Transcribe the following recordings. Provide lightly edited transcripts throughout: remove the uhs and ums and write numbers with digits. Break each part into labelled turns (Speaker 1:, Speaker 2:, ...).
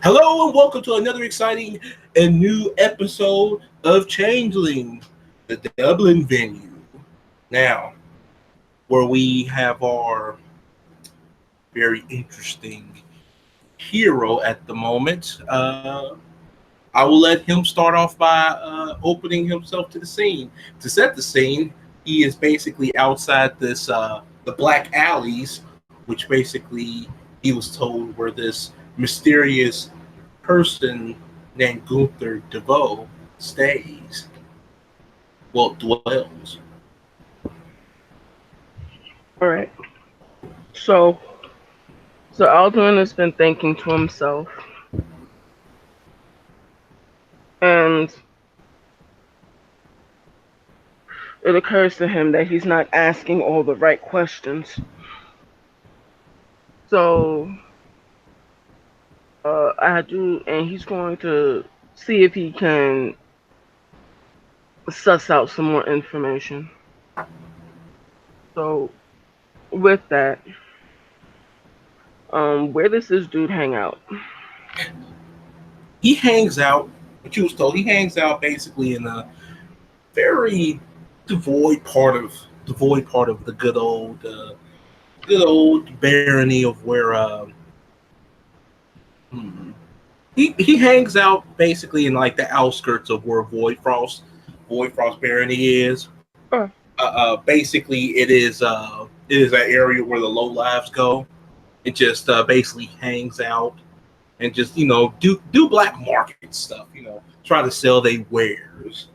Speaker 1: Hello and welcome to another exciting and new episode of Changeling, the Dublin venue. Now, where we have our very interesting hero at the moment. I will let him start off by opening himself to the scene. To set the scene, he is basically outside the black alleys, which basically he was told were this mysterious person named Gunther DeVoe stays, dwells.
Speaker 2: All right. So, so Aldrin has been thinking to himself, and it occurs to him that he's not asking all the right questions. So, I do, and he's going to see if he can suss out some more information. So, with that, where does this dude hang out?
Speaker 1: He hangs out, what you was told, he hangs out basically in a very devoid part of the good old barony of where hmm, he hangs out basically in like the outskirts of where Void Frost barony is.
Speaker 2: Oh,
Speaker 1: Basically, it is an area where the low lives go. It just basically hangs out and just do black market stuff. Try to sell their wares.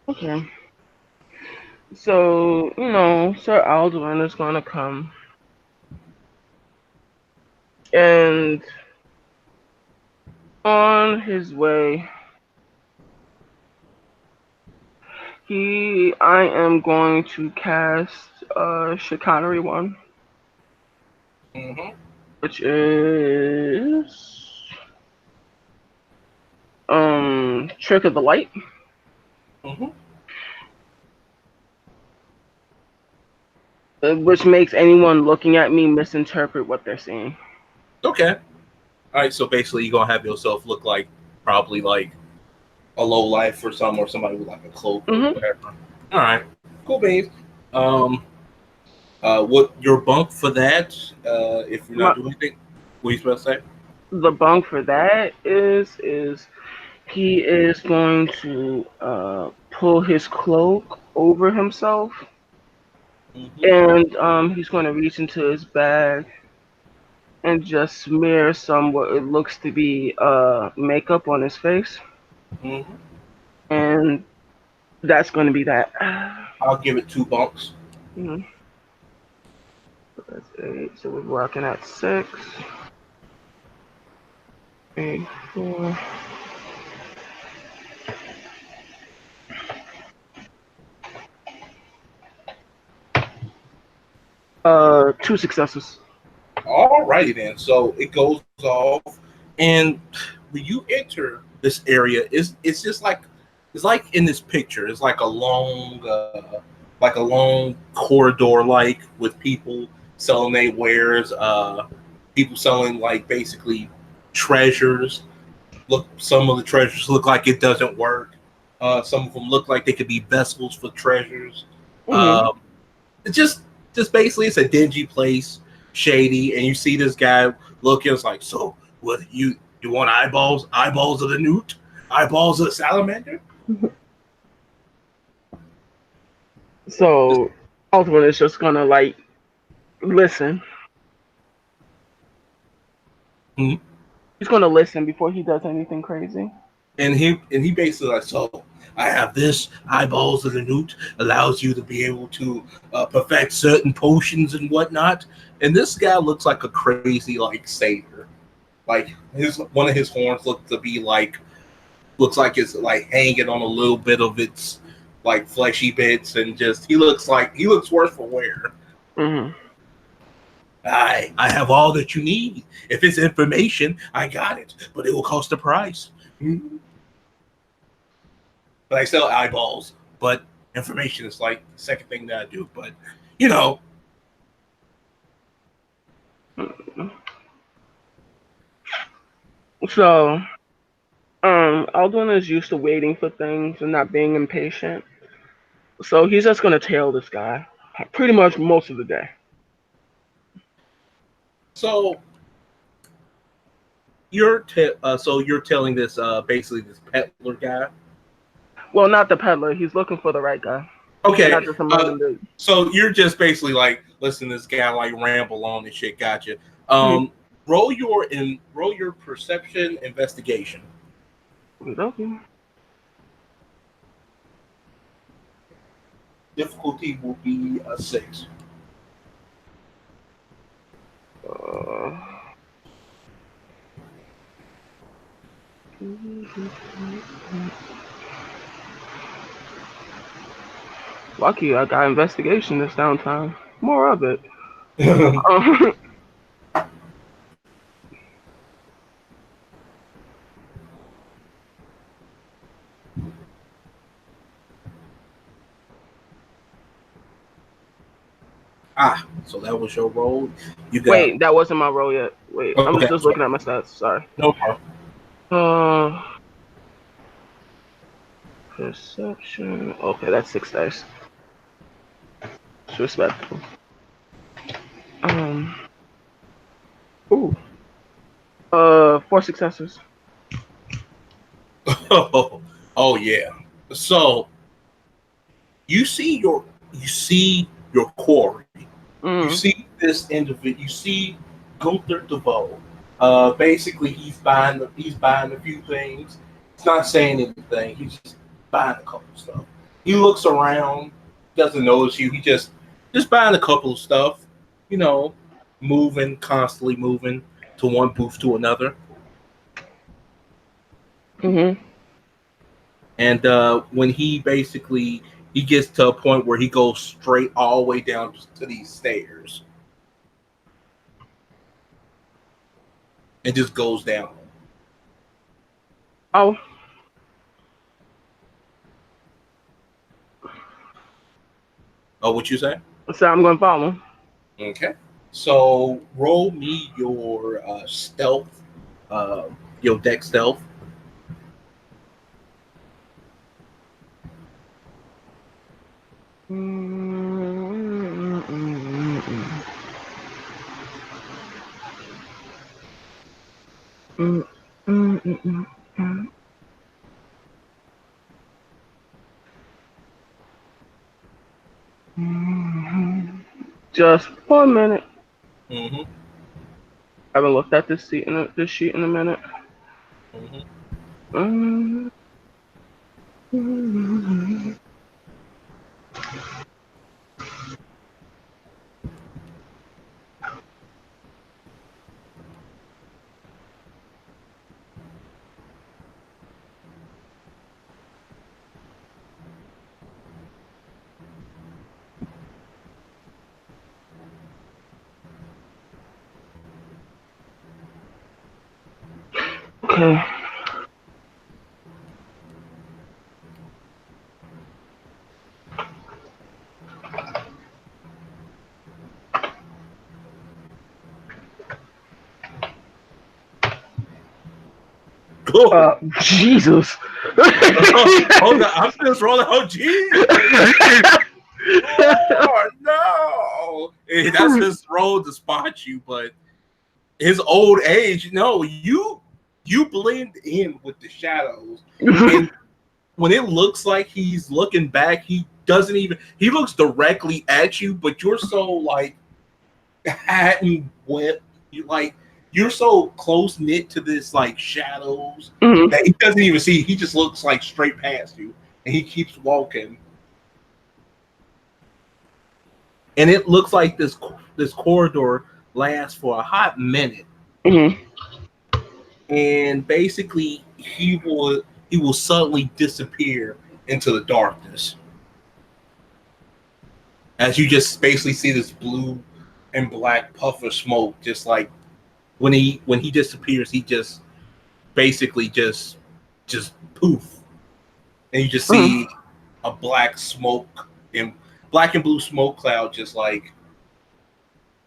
Speaker 2: okay. So, Sir Aldrin is going to come, and on his way, I am going to cast Chicanery 1,
Speaker 1: Mm-hmm.
Speaker 2: which is Trick of the Light,
Speaker 1: Mm-hmm.
Speaker 2: which makes anyone looking at me misinterpret what they're seeing.
Speaker 1: Okay. All right. So basically, you're gonna have yourself look like probably like a low life or something, or somebody with like a cloak or
Speaker 2: hmm
Speaker 1: whatever. All right. Cool beans. Um. What your bunk for that? If you're
Speaker 2: My
Speaker 1: not doing anything, what are you supposed to say?
Speaker 2: the bunk for that is he is going to pull his cloak over himself,
Speaker 1: Mm-hmm.
Speaker 2: and he's going to reach into his bag and just smear some what it looks to be makeup on his face,
Speaker 1: Mm-hmm.
Speaker 2: and that's going to be that.
Speaker 1: I'll give it two bunks.
Speaker 2: Mhm. So that's 8. So we're rocking at 6, 8, 4. 2 successes.
Speaker 1: Alrighty then. So it goes off, and when you enter this area, it's just it's like in this picture. It's like a long corridor, like with people selling their wares. People selling like basically treasures. Look, some of the treasures look like it doesn't work. Some of them look like they could be vessels for treasures.
Speaker 2: hmm
Speaker 1: Um, it's just basically it's a dingy place, shady, and you see this guy looking. It's like, so what you want eyeballs of the newt, eyeballs of the salamander?
Speaker 2: So Ultimate is just gonna like listen.
Speaker 1: Hmm.
Speaker 2: He's gonna listen before he does anything crazy.
Speaker 1: And he basically like, so I have this eyeballs of the newt allows you to be able to perfect certain potions and whatnot. And this guy looks like a crazy like satyr. Like his one of his horns looks like it's like hanging on a little bit of its like fleshy bits, and just he looks worse for wear.
Speaker 2: hmm
Speaker 1: I have all that you need. If it's information, I got it, but it will cost a price. Mm. But I sell eyeballs, but information is like the second thing that I do. But you know,
Speaker 2: So, Alduin is used to waiting for things and not being impatient. So he's just gonna tail this guy pretty much most of the day.
Speaker 1: So you're telling this basically this peddler guy.
Speaker 2: Well, not the peddler. He's looking for the right guy,
Speaker 1: Okay,
Speaker 2: not just some random dude.
Speaker 1: so you're just basically like, listen, this guy like ramble on and shit. Gotcha.
Speaker 2: Mm-hmm.
Speaker 1: Roll your perception investigation.
Speaker 2: Okay.
Speaker 1: Difficulty will be a 6.
Speaker 2: Uh, lucky I got investigation this downtime. More of it.
Speaker 1: So that was your roll. You got
Speaker 2: Wait, that wasn't my roll yet. Wait, I'm
Speaker 1: okay.
Speaker 2: just looking at my stats. Sorry.
Speaker 1: No problem.
Speaker 2: Uh, perception. Okay, that's 6 dice. It's respectable. Um. Ooh. 4 successes.
Speaker 1: Oh yeah. So you see your quarry. You
Speaker 2: Mm.
Speaker 1: see this individual. You see Gunther DeVoe. Basically, he's buying a few things. He's not saying anything. He's just buying a couple of stuff. He looks around, doesn't notice you. He just buying a couple of stuff. You know, moving constantly, moving to one booth to another.
Speaker 2: Mhm.
Speaker 1: And when he gets to a point where he goes straight all the way down to these stairs and just goes down.
Speaker 2: Oh.
Speaker 1: Oh, what you say?
Speaker 2: So I'm going to follow.
Speaker 1: Okay. So roll me your stealth, uh, your deck stealth.
Speaker 2: Just 1 minute.
Speaker 1: Mm-hmm.
Speaker 2: I haven't looked at this sheet in a minute.
Speaker 1: Mm-hmm.
Speaker 2: Okay.
Speaker 1: Cool.
Speaker 2: Jesus.
Speaker 1: Hold on, I'm just rolling. Oh, geez. Oh no! That's his role to spot you, but his old age. No, you blend in with the shadows, and when it looks like he's looking back, he doesn't even. He looks directly at you, but you're so like hat and wet. You like you're so close knit to this like shadows
Speaker 2: Mhm.
Speaker 1: that he doesn't even see. He just looks like straight past you, and he keeps walking. And it looks like this corridor lasts for a hot minute,
Speaker 2: Mhm.
Speaker 1: and basically he will suddenly disappear into the darkness as you just basically see this blue and black puff of smoke. Just like when he disappears, he just basically just poof, and you just
Speaker 2: Mhm.
Speaker 1: see a black and blue smoke cloud, just like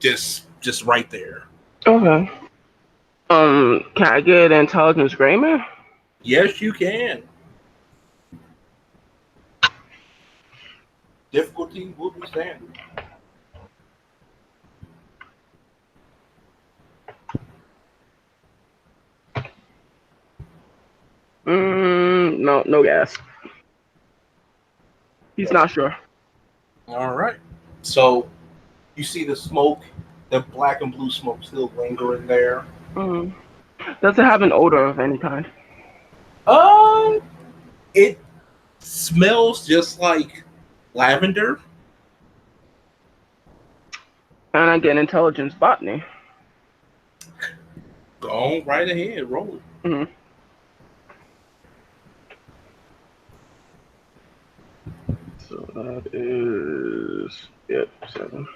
Speaker 1: just right there.
Speaker 2: Okay. Can I get intelligence Grayman?
Speaker 1: Yes, you can. Difficulty will be standard.
Speaker 2: No, no gas. He's not sure.
Speaker 1: All right. So you see the smoke, the black and blue smoke still lingering there.
Speaker 2: Mm. Does it have an odor of any kind?
Speaker 1: Um, it smells just like lavender.
Speaker 2: And I get intelligence botany.
Speaker 1: Go on right ahead, roll it.
Speaker 2: Mm-hmm. So that is 7.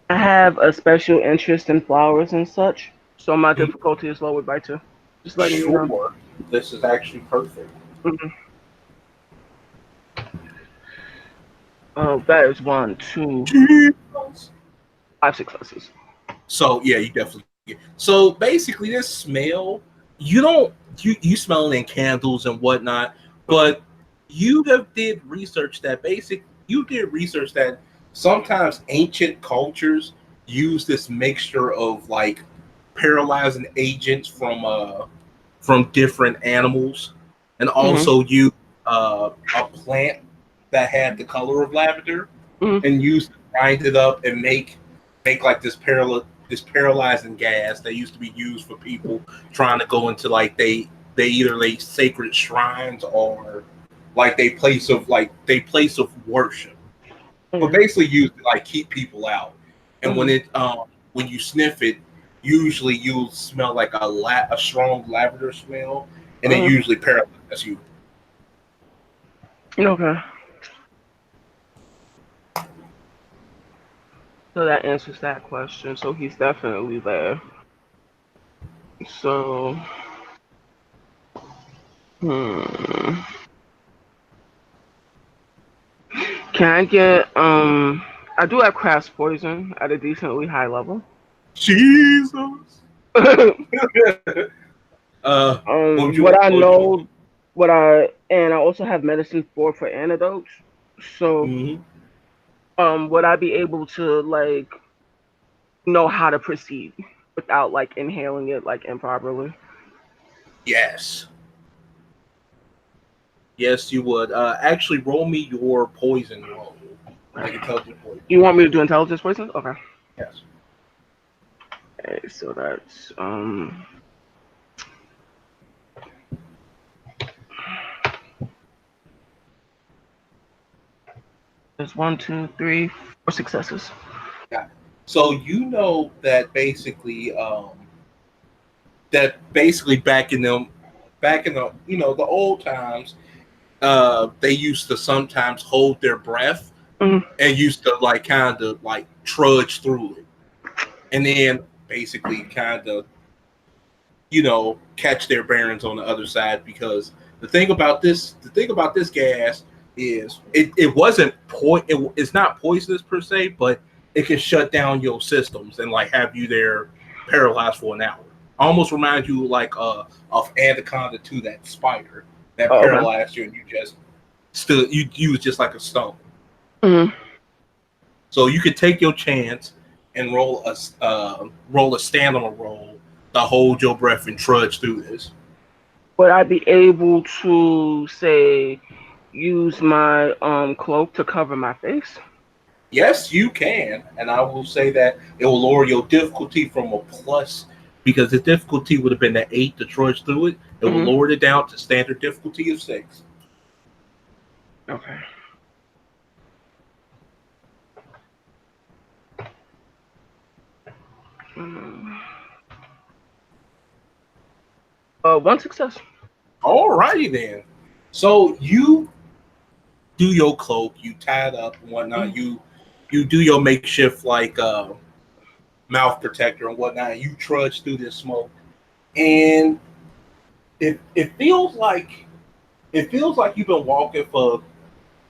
Speaker 2: I have a special interest in flowers and such, so my
Speaker 1: Mhm.
Speaker 2: difficulty is lowered by 2. Just letting you know.
Speaker 1: Sure, this is actually perfect.
Speaker 2: Mm-hmm. Oh, that is 1, 2, 5 successes.
Speaker 1: So yeah, you definitely get. So basically, this smell, you don't you smell it in candles and whatnot,
Speaker 2: Mm-hmm.
Speaker 1: but you did research that sometimes ancient cultures use this mixture of like paralyzing agents from different animals, and
Speaker 2: Mm-hmm.
Speaker 1: also use a plant that had the color of lavender
Speaker 2: Mm-hmm.
Speaker 1: and used to grind it up and make like this paralyzing gas that used to be used for people trying to go into like they either like sacred shrines or they place of worship, but
Speaker 2: Yeah.
Speaker 1: basically used to like keep people out. And
Speaker 2: Mm-hmm.
Speaker 1: when you sniff it, usually you'll smell like a strong lavender smell, and it
Speaker 2: Mm-hmm.
Speaker 1: usually paralyzes you.
Speaker 2: Okay. So that answers that question. So he's definitely there. So, hmm. Can I get I do have craft poison at a decently high level.
Speaker 1: Jesus. What would you
Speaker 2: What I
Speaker 1: what would you
Speaker 2: know, what I and I also have medicine for antidotes. So,
Speaker 1: mm-hmm.
Speaker 2: would I be able to like know how to proceed without like inhaling it like improperly?
Speaker 1: Yes. Yes, you would. Actually, roll me your poison roll, like intelligent poison.
Speaker 2: You want me to do intelligence poison? Okay.
Speaker 1: Yes.
Speaker 2: Okay, so that's there's 1, 2, 3, 4 successes.
Speaker 1: Yeah. So you know that basically back in the the old times, they used to sometimes hold their breath
Speaker 2: Mm-hmm.
Speaker 1: and used to like kind of like trudge through it, and then basically kind of catch their bearings on the other side, because the thing about this gas is it wasn't it's not poisonous per se, but it can shut down your systems and like have you there paralyzed for an hour. Almost reminds you like of Anaconda to that spider that
Speaker 2: Oh, okay.
Speaker 1: paralyzed you, and you was just like a stone.
Speaker 2: Mm-hmm.
Speaker 1: So you could take your chance and roll a stand on a roll to hold your breath and trudge through this.
Speaker 2: Would I be able to say use my cloak to cover my face?
Speaker 1: Yes, you can, and I will say that it will lower your difficulty from a plus, because the difficulty would have been an 8 to trudge through it. It will
Speaker 2: Mm-hmm.
Speaker 1: lower it down to standard difficulty of 6.
Speaker 2: Okay. Mm. 1 success.
Speaker 1: Alrighty then. So you do your cloak, you tie it up and whatnot.
Speaker 2: Mm-hmm.
Speaker 1: You do your makeshift like mouth protector and whatnot. And you trudge through this smoke, and it feels like you've been walking for,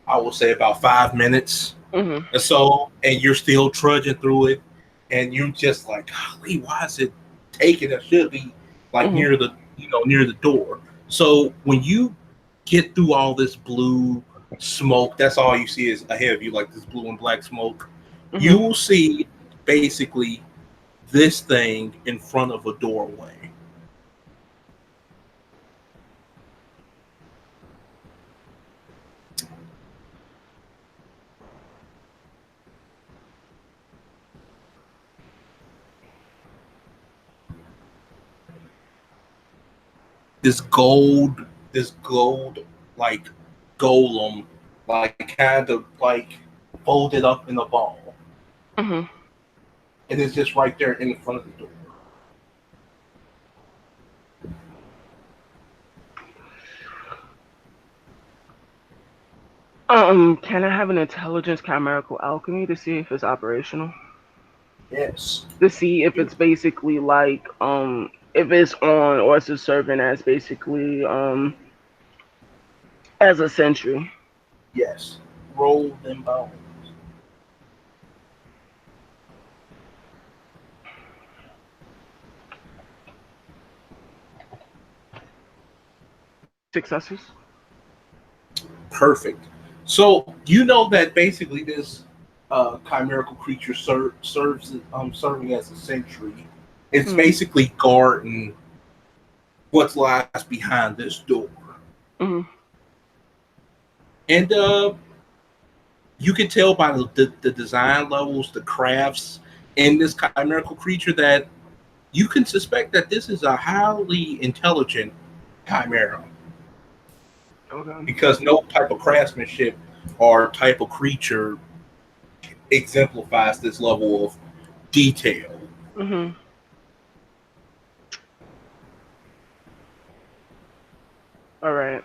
Speaker 1: I will say, about 5 minutes
Speaker 2: Mm-hmm.
Speaker 1: or so, and you're still trudging through it. and you're just like, golly, why is it taking? It should be like
Speaker 2: Mhm.
Speaker 1: near the near the door. So when you get through all this blue smoke, that's all you see is ahead of you, like this blue and black smoke. You
Speaker 2: Mhm.
Speaker 1: will see basically this thing in front of a doorway. This gold, this gold like golem, like kind of like folded up in a ball,
Speaker 2: Mhm.
Speaker 1: and it's just right there in front of the door.
Speaker 2: Can I have an intelligence chimerical alchemy to see if it's operational?
Speaker 1: Yes.
Speaker 2: To see if it's basically like if it's on or is it serving as basically as a sentry.
Speaker 1: Yes. Roll them bones.
Speaker 2: Successes.
Speaker 1: Perfect. So you know that basically this chimerical creature serves serving as a sentry. It's
Speaker 2: Mm.
Speaker 1: basically guarding what lies behind this door,
Speaker 2: Mhm.
Speaker 1: and you can tell by the design levels, the crafts in this chimerical creature that you can suspect that this is a highly intelligent chimera
Speaker 2: Okay.
Speaker 1: because no type of craftsmanship or type of creature exemplifies this level of detail.
Speaker 2: Mhm. All right.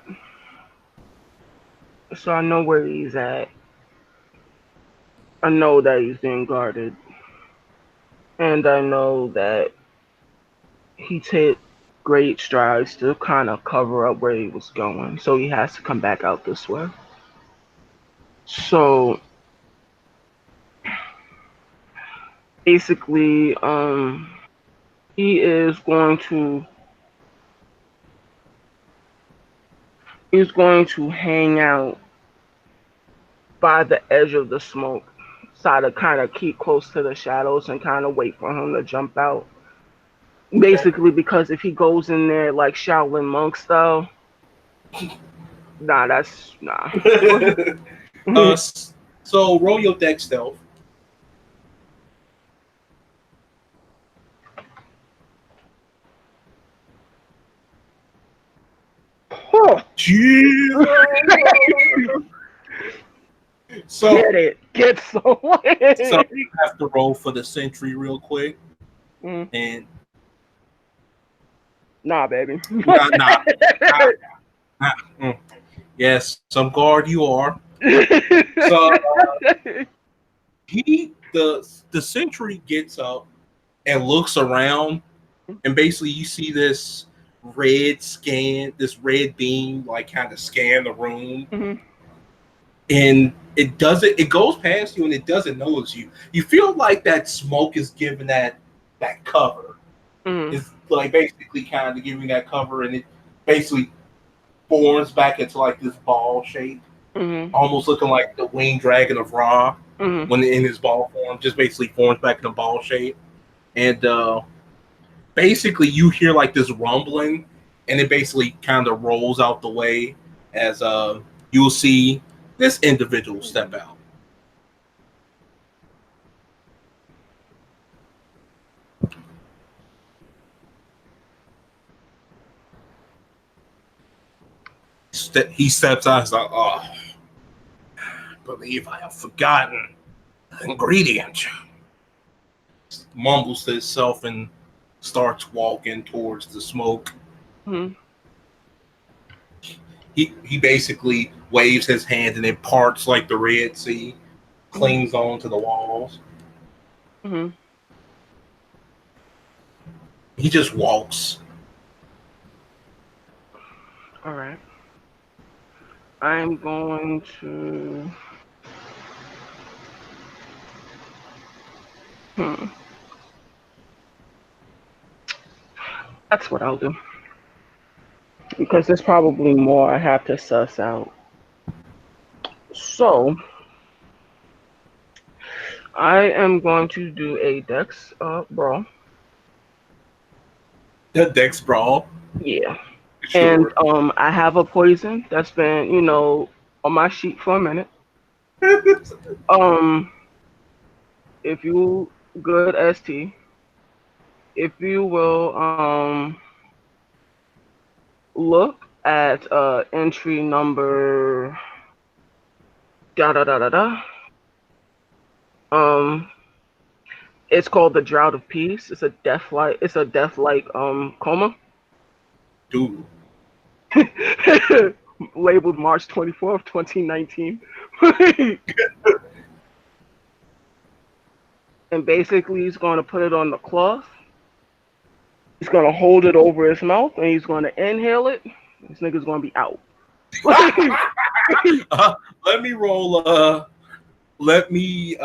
Speaker 2: So I know where he's at. I know that he's being guarded, and I know that he took great strides to kind of cover up where he was going. So he has to come back out this way. So basically, he is going to he's going to hang out by the edge of the smoke, try to kind of keep close to the shadows and kind of wait for him to jump out.
Speaker 1: Okay.
Speaker 2: Basically, because if he goes in there like Shaolin monk style, nah, that's nah.
Speaker 1: uh, so roll your deck stealth. Jesus.
Speaker 2: Get
Speaker 1: So,
Speaker 2: it, get someone.
Speaker 1: so you have to roll for the sentry real quick,
Speaker 2: Mm,
Speaker 1: and
Speaker 2: nah, baby.
Speaker 1: nah, nah, nah, nah. Yes, some guard you are. So the sentry gets up and looks around, and basically you see this red beam, like kind of scan the room,
Speaker 2: Mhm,
Speaker 1: and it goes past you and it doesn't notice you. You feel like that smoke is giving that cover.
Speaker 2: mhm,
Speaker 1: It's like basically kind of giving that cover, and it basically forms back into like this ball shape,
Speaker 2: mhm,
Speaker 1: almost looking like the winged dragon of Ra
Speaker 2: mhm.
Speaker 1: when in his ball form, just basically forms back in a ball shape. And basically you hear like this rumbling, and it basically kind of rolls out the way as you'll see this individual step out. He steps out. He's like, "Oh, I believe I have forgotten the ingredient." Mumbles to himself and starts walking towards the smoke.
Speaker 2: Mhm,
Speaker 1: He basically waves his hand and it parts like the Red Sea,
Speaker 2: mhm,
Speaker 1: clings on to the walls.
Speaker 2: mhm.
Speaker 1: He just walks.
Speaker 2: All right. I'm going to. Hmm. That's what I'll do. Because there's probably more I have to suss out. So, I am going to do a Dex brawl.
Speaker 1: The Dex Brawl.
Speaker 2: Yeah. And
Speaker 1: Sure.
Speaker 2: I have a poison that's been, on my sheet for a minute. Um, if you good ST, if you will look at entry number da da da da da. Um, it's called the Drought of Peace. It's a death like coma.
Speaker 1: Dude.
Speaker 2: Labeled March 24th, 2019. And basically he's going to put it on the cloth. He's going to hold it over his mouth and he's going to inhale it. This nigga's going to be out.
Speaker 1: Let me roll. Let me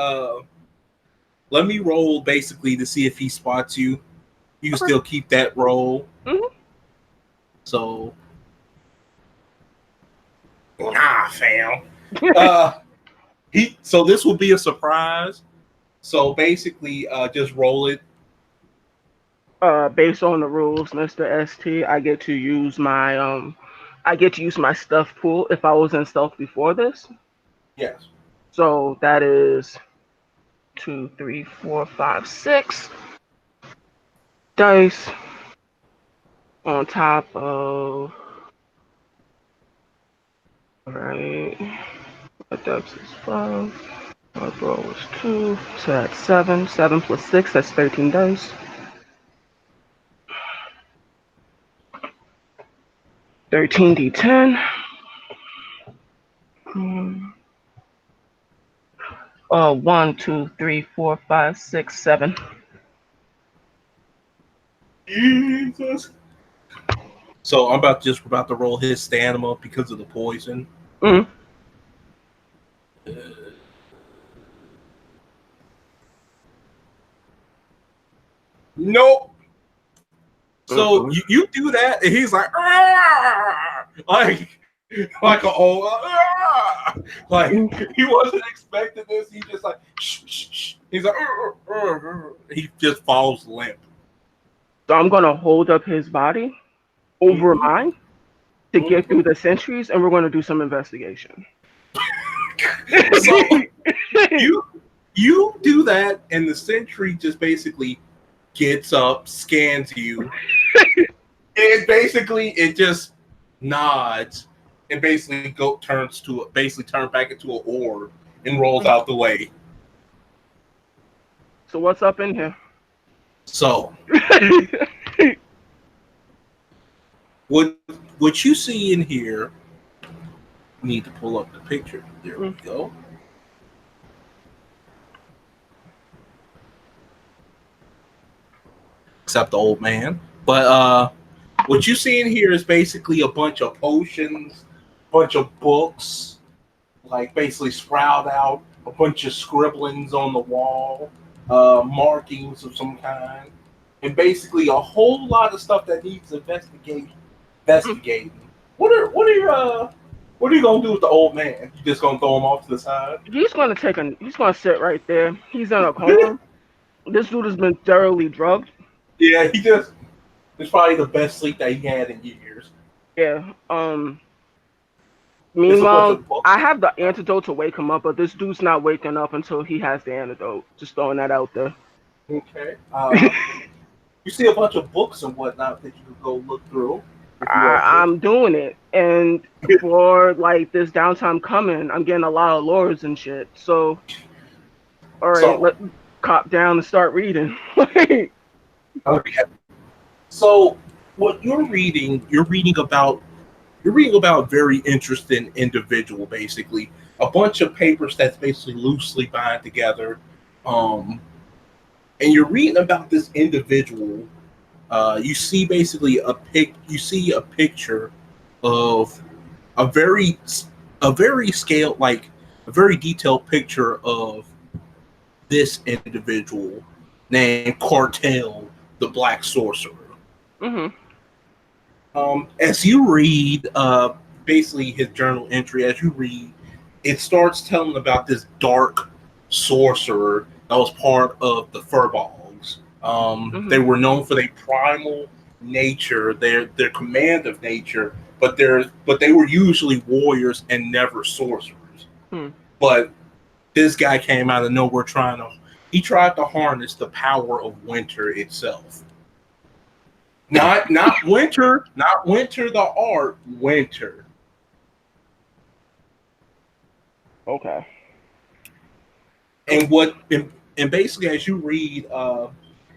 Speaker 1: roll basically to see if he spots you. You can still keep that roll.
Speaker 2: Mm-hmm.
Speaker 1: So, fam. So this will be a surprise. So basically, just roll it.
Speaker 2: Based on the rules, Mr. ST, I get to use my stuff pool if I was in stealth before this.
Speaker 1: Yes.
Speaker 2: So that is 2, 3, 4, 5, 6 dice on top of. Alright. My dex is 5. My roll is 2. So that's 7. 7 plus 6, that's 13 dice. 13d10. 1, 2, 3, 4, 5, 6, 7.
Speaker 1: Jesus. So I'm about to roll his stamina because of the poison.
Speaker 2: Mm-hmm.
Speaker 1: Nope. So you do that, and he's like, like a old, like he wasn't expecting this. He just like, shh. He's like, he just falls limp.
Speaker 2: So I'm gonna hold up his body over mine to get through the sentries, and we're gonna do some investigation.
Speaker 1: So you do that, and the sentry just basically gets up, scans you, and basically it just nods and basically turns back into an orb and rolls out the way.
Speaker 2: So what's up in here?
Speaker 1: So what you see in here, need to pull up the picture. There we go. Except the old man. But what you see in here is basically a bunch of potions, a bunch of books, like basically sprout out, a bunch of scribblings on the wall, markings of some kind, and basically a whole lot of stuff that needs investigating. What are you gonna do with the old man? You just gonna throw him off to the side?
Speaker 2: He's gonna sit right there. He's in a coma. This dude has been thoroughly drugged.
Speaker 1: Yeah, it's probably the best sleep that he had in years.
Speaker 2: Yeah. Meanwhile, I have the antidote to wake him up, but this dude's not waking up until he has the antidote. Just throwing that out there.
Speaker 1: Okay. You see a bunch of books and whatnot that you could go look through.
Speaker 2: I'm doing it, and for like this downtime coming, I'm getting a lot of lures and shit. So, all right, let's cop down and start reading.
Speaker 1: Okay. So, what you're reading about a very interesting individual, basically. A bunch of papers that's basically loosely bound together. And you're reading about this individual. You see basically a picture of a very scaled, like a very detailed picture of this individual named Cartel, the Black Sorcerer.
Speaker 2: Mhm.
Speaker 1: As you read, basically his journal entry, as you read, it starts telling about this dark sorcerer that was part of the Furbolgs. They
Speaker 2: Mhm.
Speaker 1: were known for their primal nature, their command of nature, but they were usually warriors and never sorcerers.
Speaker 2: Hmm.
Speaker 1: But this guy came out of nowhere he tried to harness the power of winter itself. Not winter the art, winter.
Speaker 2: Okay.
Speaker 1: And what and basically as you read,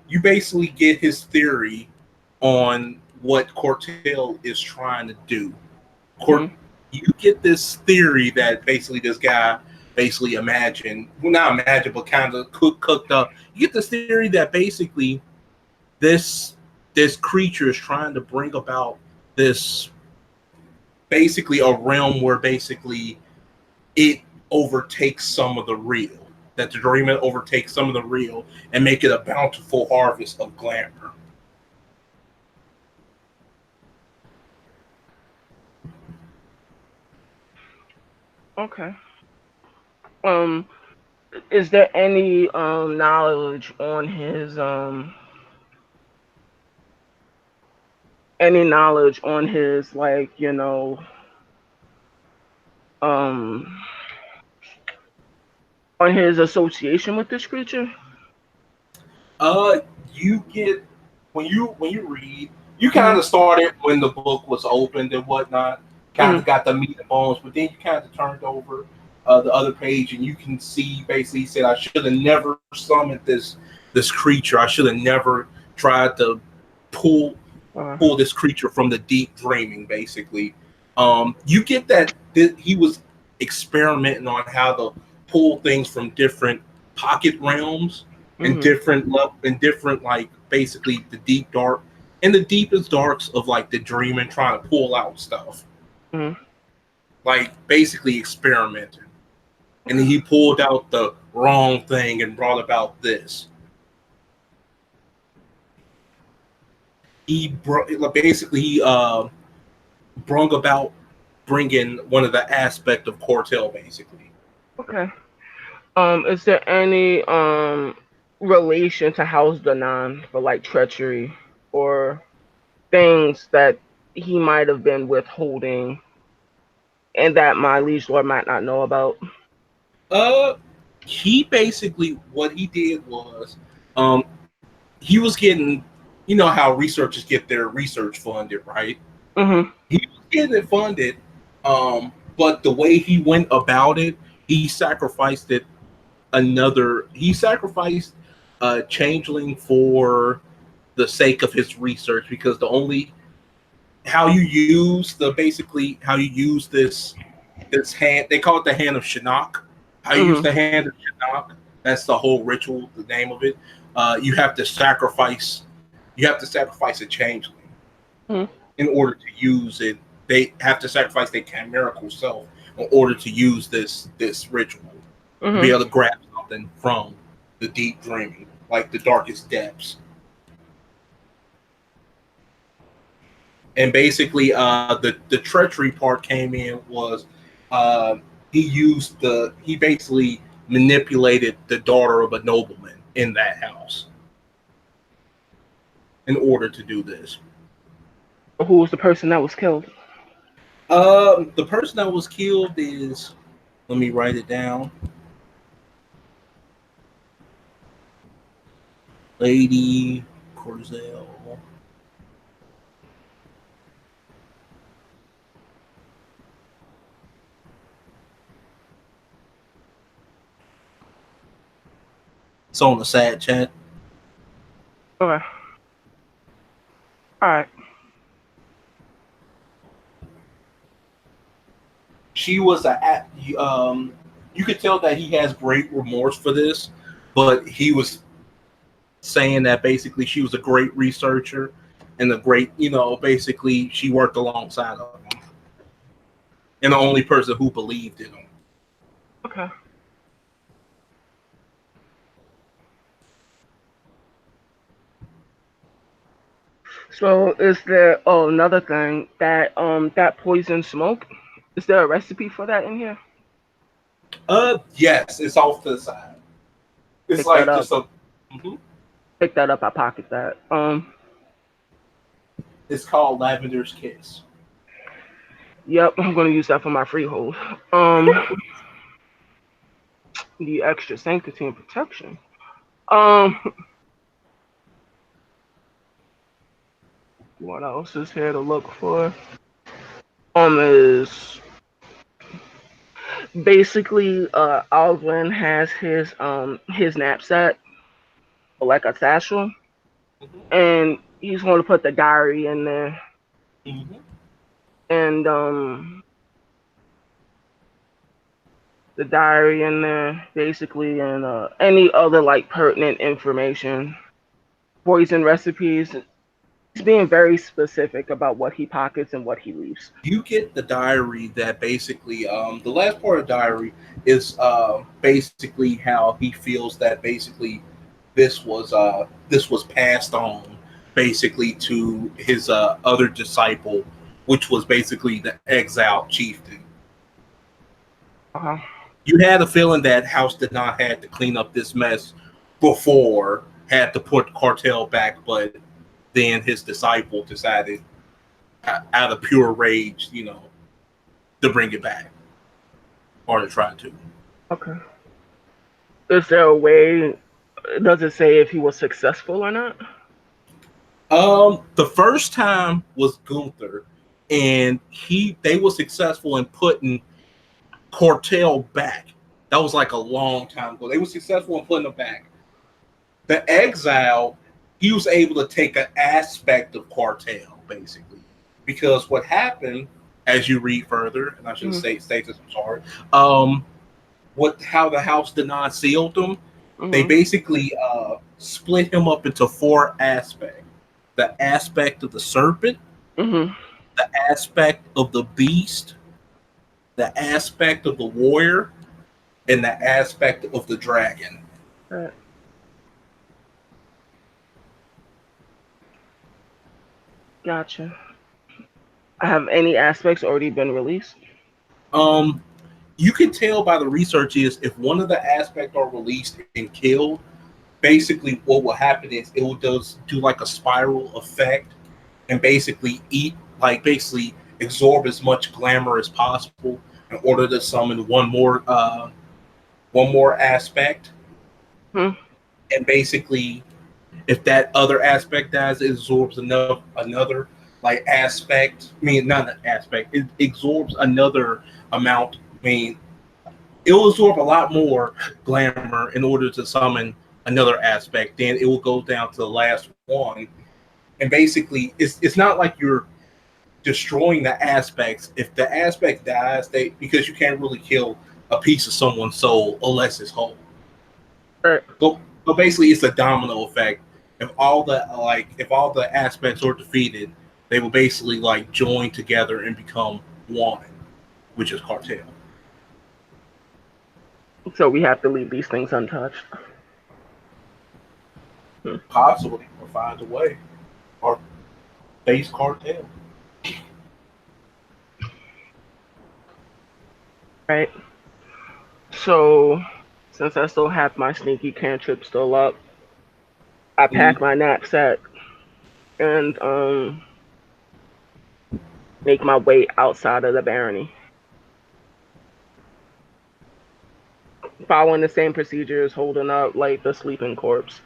Speaker 1: you basically get his theory on what Cortel is trying to do. Cort,
Speaker 2: Mhm.
Speaker 1: you get this theory that basically this guy basically imagined, well, not imagined, but kind of cooked up. You get this theory that basically this this creature is trying to bring about this basically a realm where basically it overtakes some of the real. That the dream overtakes some of the real and make it a bountiful harvest of glamour.
Speaker 2: Okay. Um, is there any knowledge on his like um on his association with this creature?
Speaker 1: Uh, you get when you read, you kind
Speaker 2: Mhm.
Speaker 1: of started when the book was opened and whatnot. Kind of
Speaker 2: Mhm.
Speaker 1: got the meat and bones, but then you kind of turned over the other page and you can see basically he said I should have never summoned this creature. I should have never tried to pull
Speaker 2: Uh,
Speaker 1: pull this creature from the deep dreaming. Basically, you get that he was experimenting on how to pull things from different pocket realms and
Speaker 2: mhm.
Speaker 1: different like basically the deep dark and the deepest darks of like the dream and trying to pull out stuff
Speaker 2: Mhm.
Speaker 1: like basically experimenting and then he pulled out the wrong thing and brought about this. Basically brung about bringing one of the aspect of Cortel basically.
Speaker 2: Okay. Is there any relation to House Danan for like treachery or things that he might have been withholding and that my liege lord might not know about?
Speaker 1: Uh, he basically what he did was, um, he was getting, you know how researchers get their research funded, right?
Speaker 2: Mhm.
Speaker 1: He was getting it funded, but the way he went about it, he sacrificed it. He sacrificed a changeling for the sake of his research because the only how you use the basically how you use this hand. They call it the hand of Shinnok. How you use
Speaker 2: Mhm.
Speaker 1: the hand of Shinnok. That's the whole ritual. The name of it. You have to sacrifice. You have to sacrifice a changeling
Speaker 2: Mhm.
Speaker 1: in order to use it. They have to sacrifice their chimerical self in order to use this ritual to be
Speaker 2: Mhm.
Speaker 1: able to grab something from the deep dreaming, like the darkest depths. And basically, the treachery part came in was uh, he basically manipulated the daughter of a nobleman in that house in order to do this.
Speaker 2: Who was the person that was killed?
Speaker 1: The person that was killed is, let me write it down, Lady Corzel. It's on the sad chat.
Speaker 2: Okay. All right.
Speaker 1: She was you could tell that he has great remorse for this, but he was saying that basically she was a great researcher and a great, basically she worked alongside of him and the only person who believed in him.
Speaker 2: Okay. So is there another thing that poison smoke? Is there a recipe for that in here?
Speaker 1: Yes, it's off to the side. It's
Speaker 2: Pick that
Speaker 1: like
Speaker 2: up.
Speaker 1: just a. Mhm.
Speaker 2: Pick that up. I pocket that.
Speaker 1: It's called Lavender's Kiss.
Speaker 2: Yep. I'm gonna use that for my freehold. Um, the extra sanctity and protection. Um, what else is here to look for? Is basically Aldrin has his knapsack, like a satchel, and he's going to put the diary in there,
Speaker 1: Mm-hmm.
Speaker 2: and the diary in there basically, and any other like pertinent information, poison recipes. He's being very specific about what he pockets and what he leaves.
Speaker 1: You get the diary that basically the last part of diary is basically how he feels that basically this was passed on basically to his other disciple, which was basically the exiled chieftain.
Speaker 2: Uh-huh.
Speaker 1: You had a feeling that House did not have to clean up this mess before, had to put cartel back, but then his disciple decided out of pure rage, to bring it back or to try to.
Speaker 2: Okay. Is there a way? Does it say if he was successful or not?
Speaker 1: The first time was Gunther, and they were successful in putting Cartel back. That was like a long time ago. They were successful in putting them back. The exile, he was able to take an aspect of Cartel basically, because what happened, as you read further, and I should
Speaker 2: Mm-hmm.
Speaker 1: state this. I'm sorry. What how the house did not sealed them? They
Speaker 2: Mm-hmm.
Speaker 1: basically split him up into four aspects: the aspect of the serpent,
Speaker 2: Mm-hmm.
Speaker 1: the aspect of the beast, the aspect of the warrior, and the aspect of the dragon.
Speaker 2: Right. Gotcha. Have any aspects already been released?
Speaker 1: Um, you can tell by the research is if one of the aspects are released and killed, basically what will happen is it will do like a spiral effect and basically basically absorb as much glamour as possible in order to summon one more aspect.
Speaker 2: Hmm.
Speaker 1: And basically, if that other aspect dies, it absorbs another like aspect. I mean, not an aspect. It absorbs another amount. I mean, it will absorb a lot more glamour in order to summon another aspect. Then it will go down to the last one, and basically, it's not like you're destroying the aspects. If the aspect dies, they because you can't really kill a piece of someone's soul unless it's whole.
Speaker 2: Right.
Speaker 1: But basically, it's a domino effect. If all the aspects are defeated, they will basically like join together and become one, which is cartel.
Speaker 2: So we have to leave these things untouched. Hmm.
Speaker 1: Possibly, or find a way, or face cartel.
Speaker 2: Right. So since I still have my sneaky cantrip still up, I pack
Speaker 1: Mm-hmm.
Speaker 2: my knapsack and make my way outside of the barony, following the same procedures, holding up like the sleeping corpse.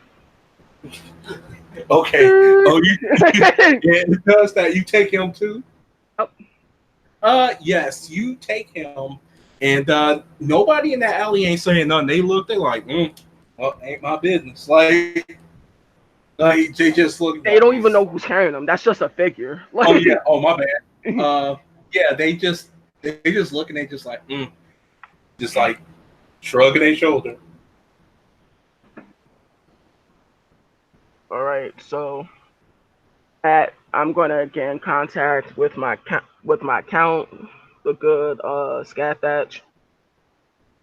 Speaker 1: Okay. Oh, you yeah, it does that. You take him too.
Speaker 2: Oh,
Speaker 1: Yes, you take him, and nobody in that alley ain't saying nothing. They like, well, ain't my business. Like they just look like,
Speaker 2: they don't even know who's carrying them. That's just a figure.
Speaker 1: oh yeah,
Speaker 2: Like,
Speaker 1: oh my bad. Yeah, they just look and they just like, just like shrugging their shoulder.
Speaker 2: all right. So I'm gonna get in contact with my count, the good Scathatch,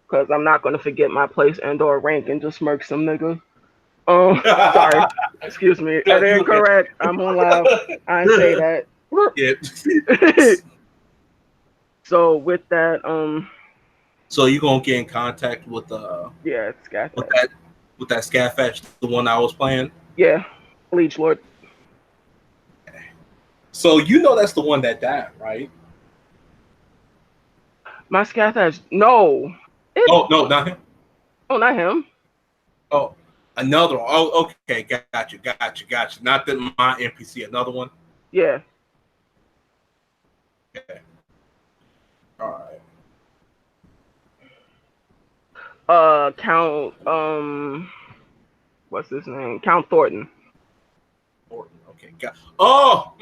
Speaker 2: because I'm not gonna forget my place and or rank and just murk some nigga. Sorry. Excuse me.
Speaker 1: No,
Speaker 2: Are they
Speaker 1: you okay.
Speaker 2: incorrect? I'm on loud. I didn't say that.
Speaker 1: Yeah.
Speaker 2: So with that,
Speaker 1: So you gonna get in contact
Speaker 2: yeah, it's got
Speaker 1: with
Speaker 2: that.
Speaker 1: that Scatfetch, the one I was playing.
Speaker 2: Yeah, Leech Lord.
Speaker 1: So you know that's the one that died, right?
Speaker 2: My Scathach. No. It.
Speaker 1: Oh no, not him.
Speaker 2: Oh, not him.
Speaker 1: Oh, another one. Oh, okay, gotcha. Not that my NPC, another one.
Speaker 2: Yeah.
Speaker 1: Okay, all right.
Speaker 2: Count. What's his name? Count Thornton.
Speaker 1: Thornton. Okay, oh,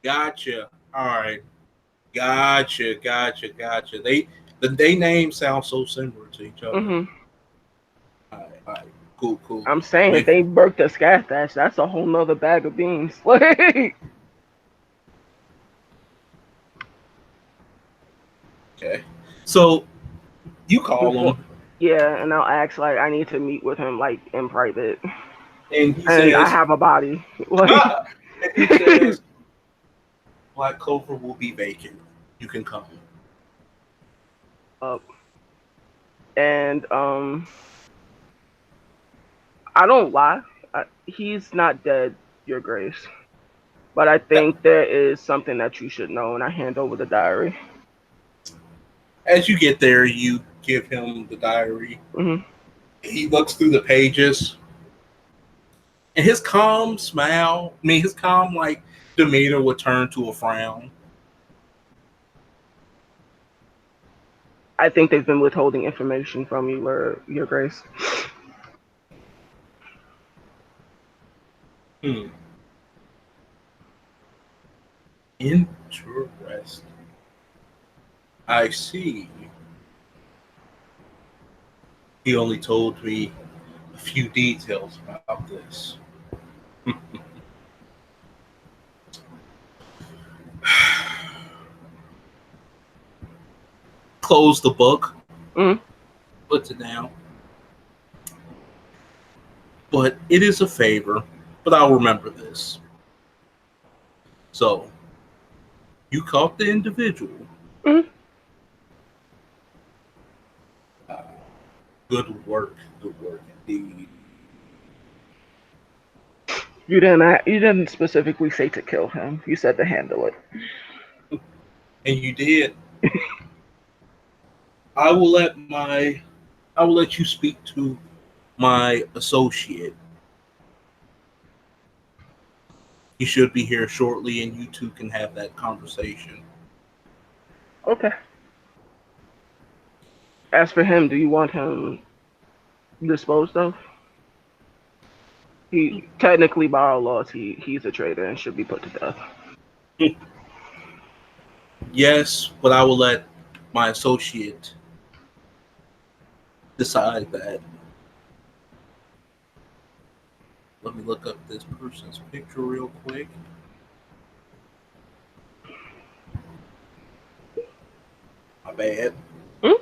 Speaker 1: gotcha. All right, gotcha. They names sound so similar to each other.
Speaker 2: Mhm.
Speaker 1: All right, cool.
Speaker 2: I'm saying if
Speaker 1: Make
Speaker 2: they burnt the Scathach, that's a whole nother bag of beans.
Speaker 1: okay. So you call
Speaker 2: Before.
Speaker 1: him,
Speaker 2: Yeah, and I'll ask like I need to meet with him like in private,
Speaker 1: and he
Speaker 2: and I
Speaker 1: says,
Speaker 2: have a body. Like.
Speaker 1: and he says, Black Clover will be vacant. You can come.
Speaker 2: Up. And I don't lie. He's not dead, Your Grace. But I think there is something that you should know, and I hand over the diary.
Speaker 1: As you get there, you give him the diary.
Speaker 2: Mm-hmm.
Speaker 1: He looks through the pages, and his calm smile, his calm like demeanor would turn to a frown.
Speaker 2: I think they've been withholding information from you, Your Grace.
Speaker 1: Hmm. Interesting. I see. He only told me a few details about this. Close the book,
Speaker 2: Mm-hmm.
Speaker 1: puts it down. But it is a favor, but I'll remember this. So, you caught the individual.
Speaker 2: Mm-hmm.
Speaker 1: Uh, good work indeed.
Speaker 2: You didn't specifically say to kill him. You said to handle it.
Speaker 1: And you did. I will let you speak to my associate. He should be here shortly, and you two can have that conversation.
Speaker 2: Okay. As for him, do you want him disposed of? He technically, by our laws, he's a traitor and should be put to death.
Speaker 1: Yes, but I will let my associate decide that. Let me look up this person's picture real quick. My bad.
Speaker 2: Hmm?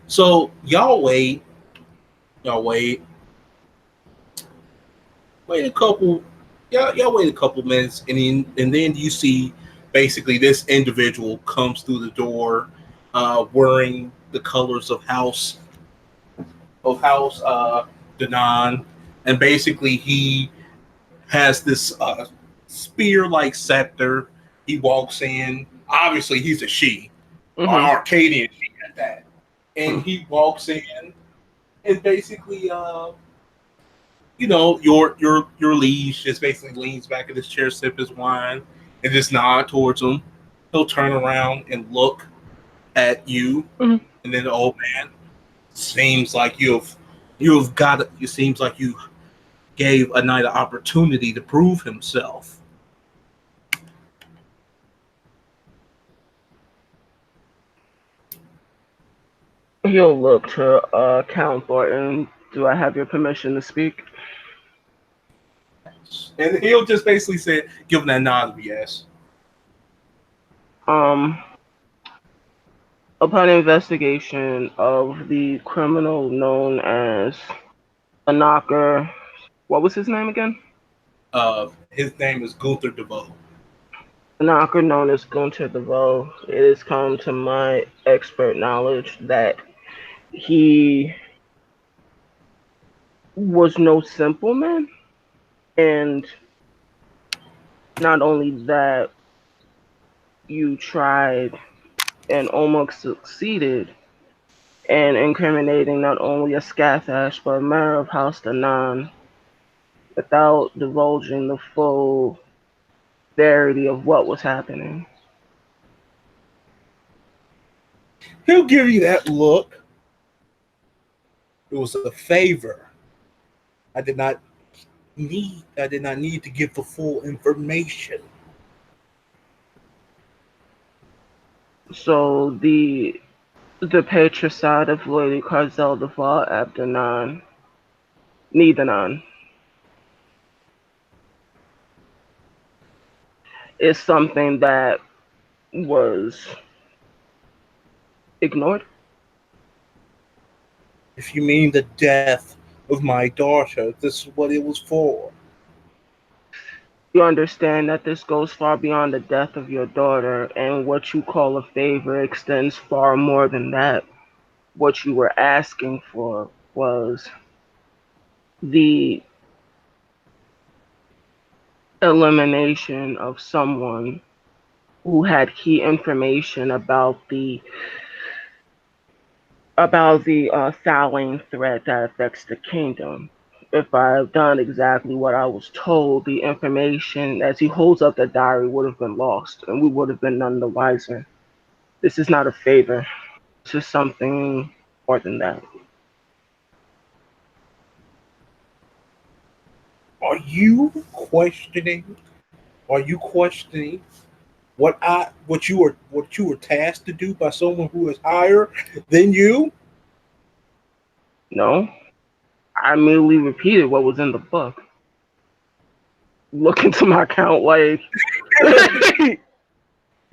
Speaker 1: So y'all wait a couple, y'all wait a couple minutes, and then you see basically this individual comes through the door, wearing the colors of House Danan, and basically he has this spear-like scepter. He walks in. Obviously, he's a she, or
Speaker 2: Mm-hmm.
Speaker 1: Arcadian she at that, and he walks in and basically your liege just basically leans back in his chair, sip his wine, and just nod towards him. He'll turn around and look at you,
Speaker 2: Mhm.
Speaker 1: and then the old man seems like you've got it. It seems like you gave a knight an opportunity to prove himself.
Speaker 2: He'll look to Count Thornton. Do I have your permission to speak?
Speaker 1: And he'll just basically say, give him that nod of yes.
Speaker 2: Um, upon investigation of the criminal known as a knocker, what was his name again?
Speaker 1: His name is Gunther DeVoe.
Speaker 2: A knocker known as Gunter DeVoe. It has come to my expert knowledge that he was no simple man, and not only that, you tried and almost succeeded in incriminating not only a Scathash but a member of House Danan without divulging the full verity of what was happening.
Speaker 1: He'll give you that look. It was a favor. I did not need to give the full information.
Speaker 2: So the patricide of Lady Carzel Deval Abdanan, Nidanan, is something that was ignored.
Speaker 1: If you mean the death of my daughter, this is what it was for.
Speaker 2: You understand that this goes far beyond the death of your daughter, and what you call a favor extends far more than that. What you were asking for was the elimination of someone who had key information about the Thawing threat that affects the kingdom. If I had done exactly what I was told, the information as he holds up the diary would have been lost, and we would have been none the wiser. This is not a favor. This is something more than that.
Speaker 1: Are you questioning? Are you questioning what you were tasked to do by someone who is higher than you?
Speaker 2: No, I merely repeated what was in the book. Look into my account like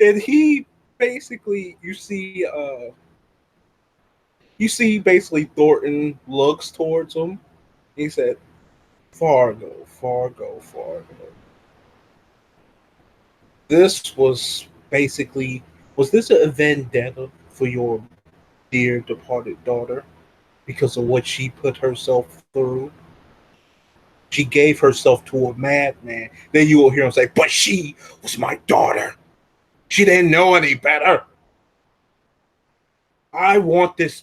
Speaker 1: And he basically you see basically Thornton looks towards him. He said, Fargo, Fargo, Fargo. This was basically was this a vendetta for your dear departed daughter because of what she put herself through? She gave herself to a madman. Then you will hear him say, but she was my daughter. She didn't know any better. I want this.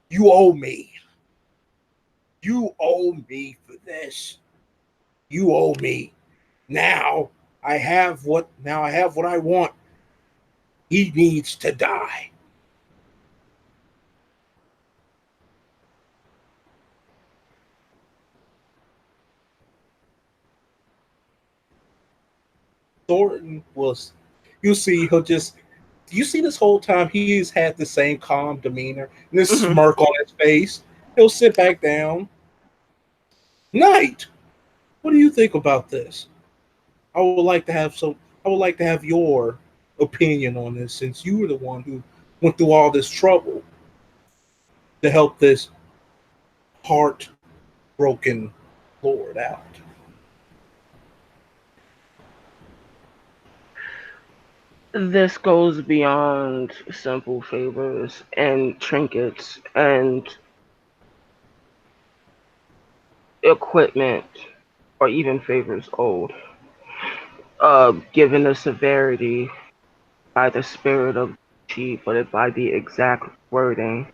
Speaker 1: You owe me. You owe me for this. You owe me. Now I have what I want. He needs to die. Thornton was you see he'll just you see this whole time he's had the same calm demeanor and this
Speaker 2: mhm.
Speaker 1: smirk on his face. He'll sit back down. Knight, what do you think about this? I would like to have some. I would like to have your opinion on this, since you were the one who went through all this trouble to help this heartbroken lord out.
Speaker 2: This goes beyond simple favors and trinkets and equipment or even favors owed. Given the severity by the spirit of the chief, but by the exact wording.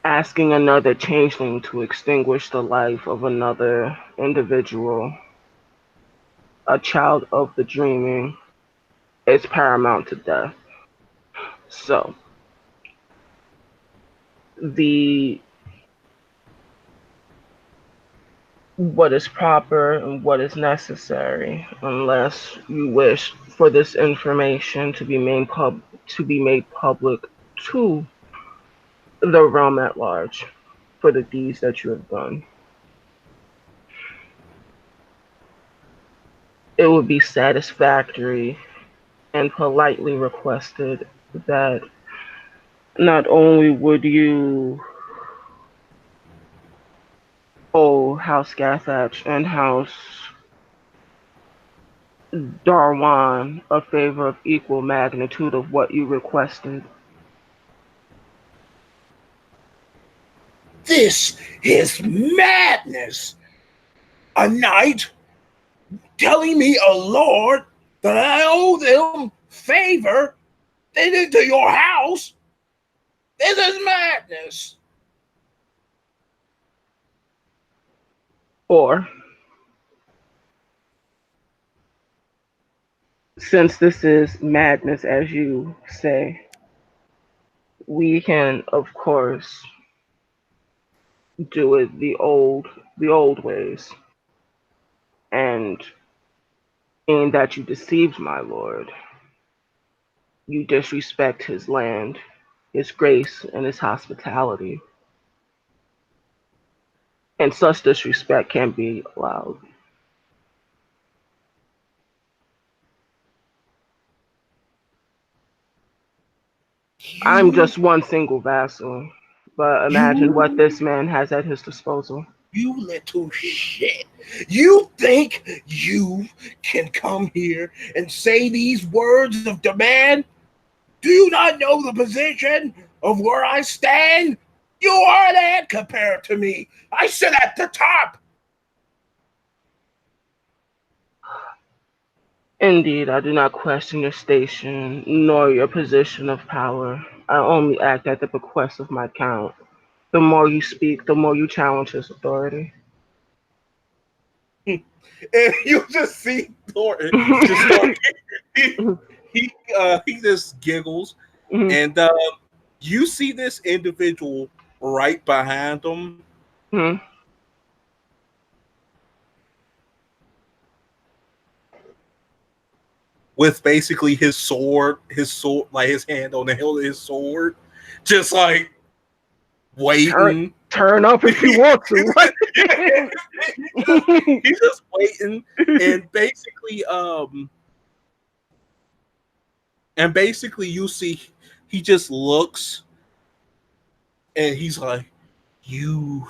Speaker 2: asking another changeling to extinguish the life of another individual, a child of the dreaming, is paramount to death. So the what is proper and what is necessary, unless you wish for this information to be made public to the realm at large for the deeds that you have done. It would be satisfactory and politely requested that not only would you owe House Gathach and House Darwan a favor of equal magnitude of what you requested.
Speaker 1: This is madness. A knight telling me, a lord, that I owe them favor. They did to your house. This is madness.
Speaker 2: Or, since this is madness, as you say, we can, of course, do it the old ways, and in that you deceived my lord, you disrespect his land, his grace, and his hospitality, and such disrespect can't be allowed. I'm
Speaker 1: You,
Speaker 2: just one single vassal, but imagine what
Speaker 1: you,
Speaker 2: this man has at his disposal.
Speaker 1: you little shit. You think you can come here and say these words of demand? Do you not know the position of where I stand? You are an ant compared to me. I sit at the top.
Speaker 2: Indeed, I do not question your station nor your position of power. I only act at the bequest of my count. The more you speak, the more you challenge his authority.
Speaker 1: And you just see Thornton just start. He he just giggles, and you see this individual right behind him with basically his sword, like his hand on the hilt of his sword, just like
Speaker 2: turn
Speaker 1: waiting.
Speaker 2: turn up if you want to.
Speaker 1: He's just waiting, and basically you see he just looks, and he's like, you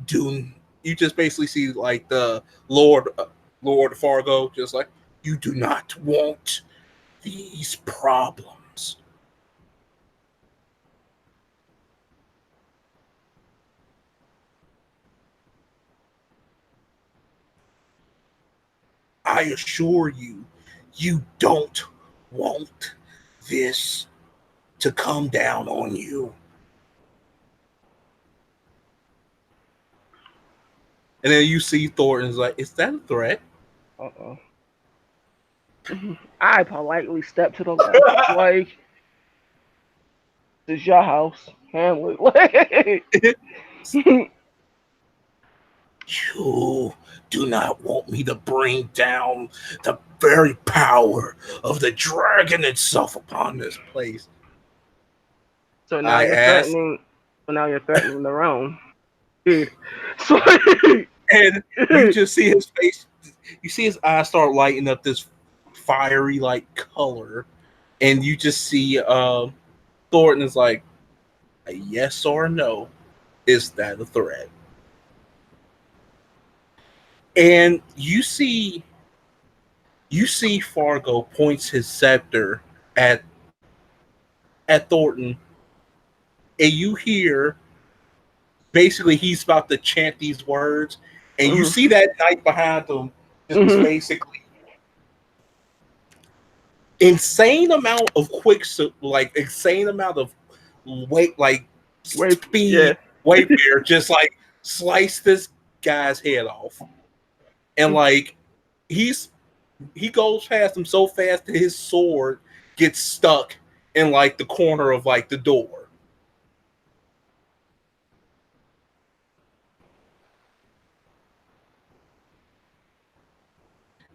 Speaker 1: do. You just basically see like the Lord Fargo, just like, you do not want these problems. I assure you, you don't want this to come down on you. And then you see Thornton's like, is that a threat?
Speaker 2: Uh-oh. I politely step to the left. Like, this is your house. Handle it.
Speaker 1: You do not want me to bring down the very power of the dragon itself upon this place.
Speaker 2: so now
Speaker 1: I
Speaker 2: you're
Speaker 1: asked,
Speaker 2: threatening. So now you're threatening the realm, dude. So,
Speaker 1: and you just see his face. You see his eyes start lighting up this fiery like color, and you just see Thornton is like, a yes or a no. Is that a threat? And you see Fargo points his scepter at Thornton, and you hear basically he's about to chant these words, and you
Speaker 2: mhm,
Speaker 1: see that knight behind him just
Speaker 2: mhm.
Speaker 1: basically insane amount of insane amount of weight, like
Speaker 2: Wait,
Speaker 1: speed
Speaker 2: yeah.
Speaker 1: Wayfair just like slice this guy's head off, and like he's he goes past him so fast that his sword gets stuck in like the corner of like the door.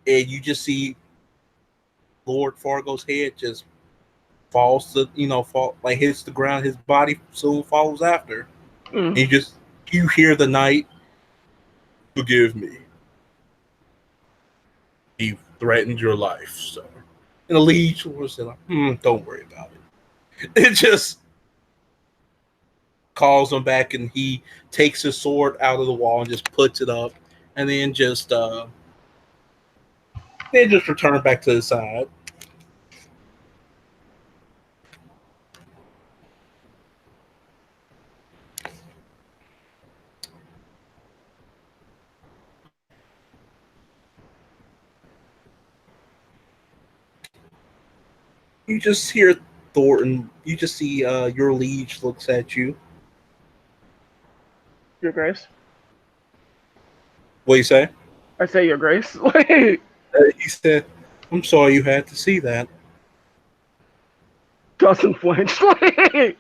Speaker 1: And you just see Lord Fargo's head just falls to fall like hits the ground. His body soon follows after. And
Speaker 2: Mm.
Speaker 1: you hear the knight, "Forgive me. He threatened your life, sir." And the liege was like, "Don't worry about it." It just calls him back, and he takes his sword out of the wall and just puts it up, and then just return back to the side. You just hear Thornton. You just see your liege looks at you.
Speaker 2: Your Grace.
Speaker 1: What do you say?
Speaker 2: I say, Your Grace. Wait.
Speaker 1: He said, "I'm sorry you had to see that."
Speaker 2: Doesn't flinch. Wait.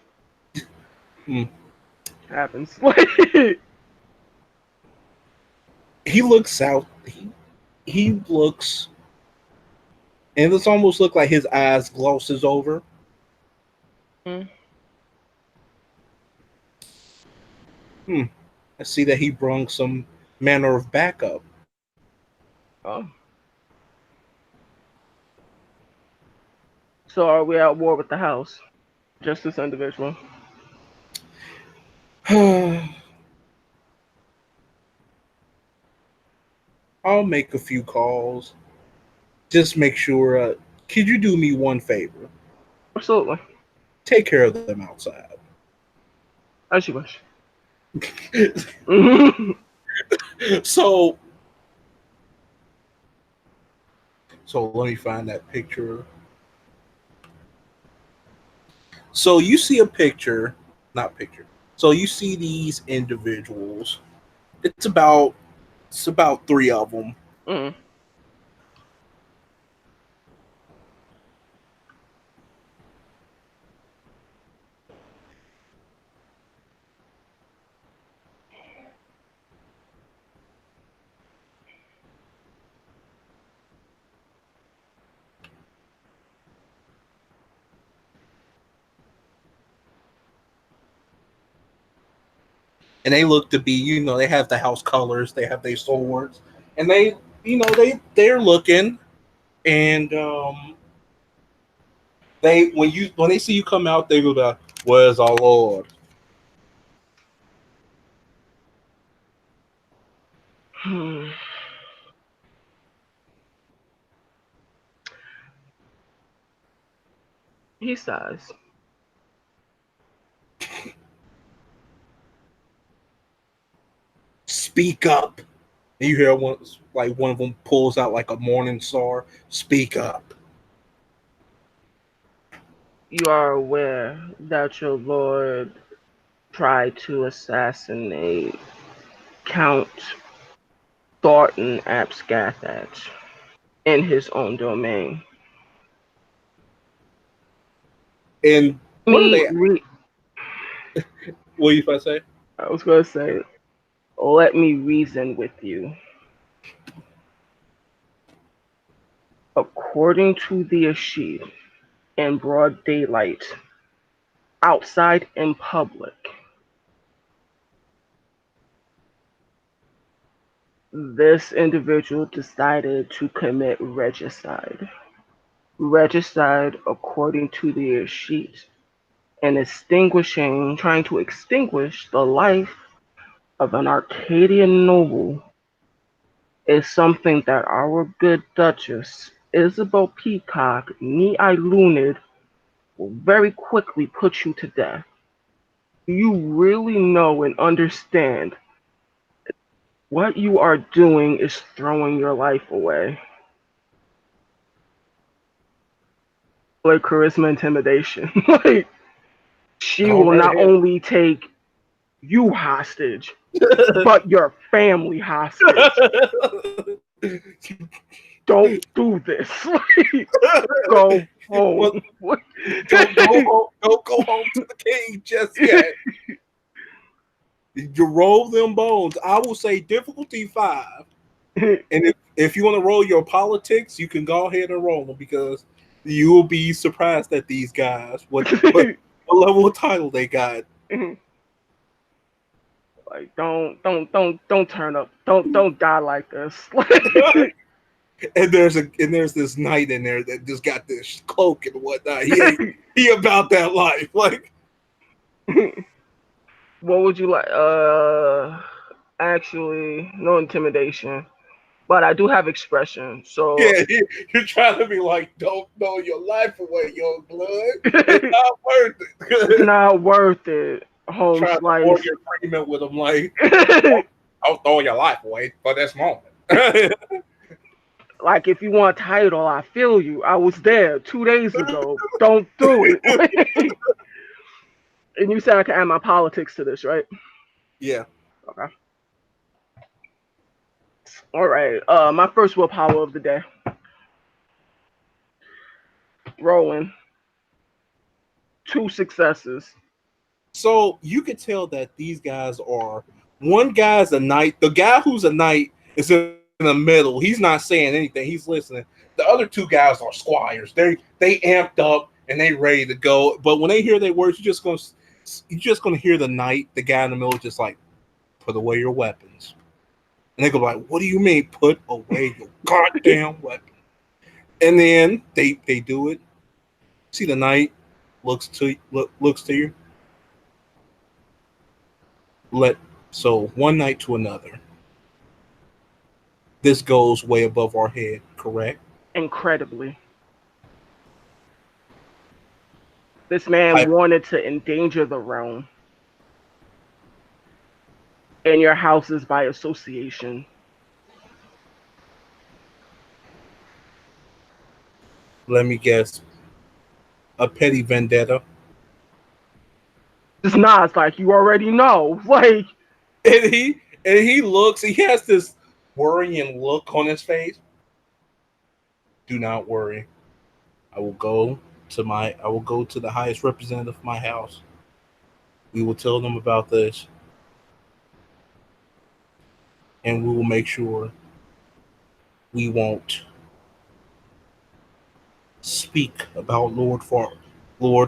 Speaker 1: Hmm.
Speaker 2: Happens. Wait.
Speaker 1: He looks out. He looks, and it's almost look like his eyes glosses over.
Speaker 2: Mm.
Speaker 1: Hmm. I see that he brung some manner of backup.
Speaker 2: Oh. So are we at war with the house? Just this individual.
Speaker 1: I'll make a few calls. Just make sure. Could you do me one favor?
Speaker 2: Absolutely.
Speaker 1: Take care of them outside.
Speaker 2: As you wish. Mhm.
Speaker 1: so, so let me find that picture. So you see a picture, not picture. So you see these individuals. It's about three of them,
Speaker 2: Mm.
Speaker 1: and they look to be, they have the house colors, they have their swords, and they're looking, and when they see you come out, they go back, "Where's our lord?"
Speaker 2: Hmm. He sighs.
Speaker 1: "Speak up." And you hear one of them pulls out like a morning star. "Speak up."
Speaker 2: You are aware that your lord tried to assassinate Count Thornton Abscathach in his own domain.
Speaker 1: And what are
Speaker 2: Me,
Speaker 1: they? What are you about to say?
Speaker 2: I was gonna say, let me reason with you. According to the Ashid, in broad daylight, outside in public, this individual decided to commit regicide. Regicide, according to the Ashid, and trying to extinguish the life of an Arcadian noble is something that our good Duchess, Isabel Peacock, I Lunid, will very quickly put you to death. You really know and understand what you are doing is throwing your life away. Like charisma intimidation. Like, She
Speaker 1: Go
Speaker 2: will
Speaker 1: right
Speaker 2: not
Speaker 1: ahead.
Speaker 2: only take you hostage, but your family hostage. Don't do this. Go home.
Speaker 1: Well, don't go home. Don't go home to the king just yet. You roll them bones. I will say difficulty 5. And if you want to roll your politics, you can go ahead and roll them because you will be surprised at these guys. What level of title they got.
Speaker 2: Like don't turn up. Don't die like this.
Speaker 1: And there's this knight in there that just got this cloak and whatnot. He about that life. Like
Speaker 2: What would you like? Actually, no intimidation, but I do have expression. So
Speaker 1: yeah, you're trying to be like, don't throw your life away, young blood. It's not worth
Speaker 2: it's
Speaker 1: it.
Speaker 2: not worth it. Home
Speaker 1: Trying to
Speaker 2: slice.
Speaker 1: Morgan agreement with him like, I'll throw your life away for this moment.
Speaker 2: Like if you want a title, I feel you. I was there 2 days ago. Don't do it. And you said I can add my politics to this, right?
Speaker 1: Yeah.
Speaker 2: Okay. All right. My first willpower of the day. Rolling. 2 successes.
Speaker 1: So you could tell that these guys are one guy's a knight. The guy who's a knight is in the middle. He's not saying anything. He's listening. The other 2 guys are squires. They amped up and they ready to go. But when they hear their words, you're just gonna hear the knight, the guy in the middle, just like put away your weapons. And they go like, "What do you mean, put away your goddamn weapon?" And then they do it. See the knight looks to you. Let so one night to another. This goes way above our head, correct?
Speaker 2: Incredibly. This man
Speaker 1: I,
Speaker 2: wanted to endanger the realm and your houses by association.
Speaker 1: Let me guess, a petty vendetta.
Speaker 2: It's not. It's like you already know. Like
Speaker 1: And he looks. He has this worrying look on his face. Do not worry. I will go to the highest representative of my house. We will tell them about this, and we will make sure we won't speak about Lord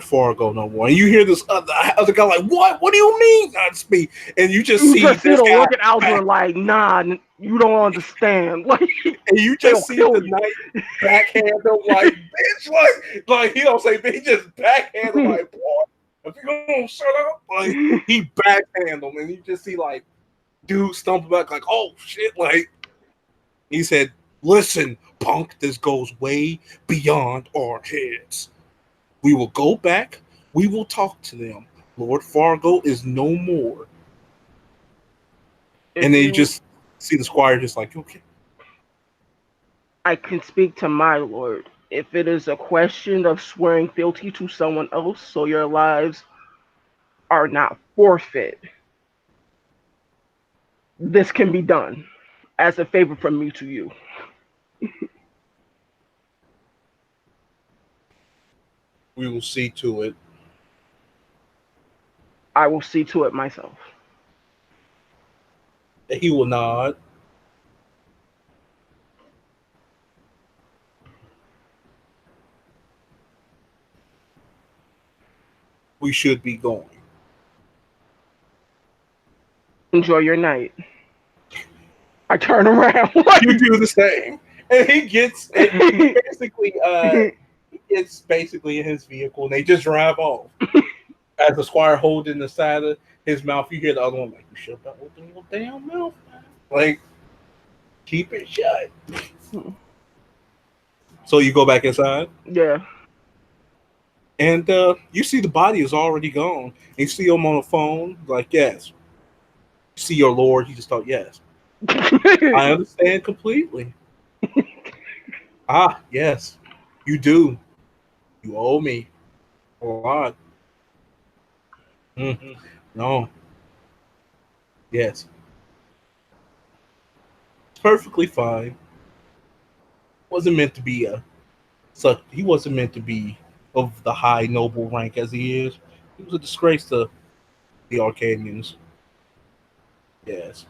Speaker 1: Fargo no more. And you hear this other guy like, what? What do you mean not speak? And you just
Speaker 2: you
Speaker 1: see
Speaker 2: just see
Speaker 1: this
Speaker 2: the
Speaker 1: guy
Speaker 2: look at Alger
Speaker 1: back,
Speaker 2: like, nah, you don't understand. Like
Speaker 1: and you
Speaker 2: they'll
Speaker 1: just see
Speaker 2: kill
Speaker 1: the
Speaker 2: you.
Speaker 1: knight backhand him like, bitch, like he don't say, bitch, he just backhand him like, boy, if you don't shut up, like he backhand him, and you just see like dude stumble back like, oh shit, like he said, listen, punk, this goes way beyond our heads. We will go back. We will talk to them. Lord Fargo is no more. And
Speaker 2: If
Speaker 1: then you
Speaker 2: you
Speaker 1: just see the squire just like, okay.
Speaker 2: I can speak to my lord. If it is a question of swearing fealty to someone else so your lives are not forfeit, this can be done as a favor from me to you.
Speaker 1: We will see to it.
Speaker 2: I will see to it myself.
Speaker 1: He will nod. We should be going.
Speaker 2: Enjoy your night. I turn around.
Speaker 1: You do the same. And he gets basically in his vehicle and they just drive off. As the squire holding the side of his mouth, you hear the other one like, you shut up, open your damn mouth, man. Like, keep it shut. So you go back inside,
Speaker 2: Yeah.
Speaker 1: and you see the body is already gone. And you see him on the phone, like, yes. You see your lord, you just thought, yes. I understand completely. Ah, yes, you do. You owe me a lot. Mm. No, yes, it's perfectly fine. Wasn't meant to be a such. He wasn't meant to be of the high noble rank as he is. He was a disgrace to the Arcadians. Yes.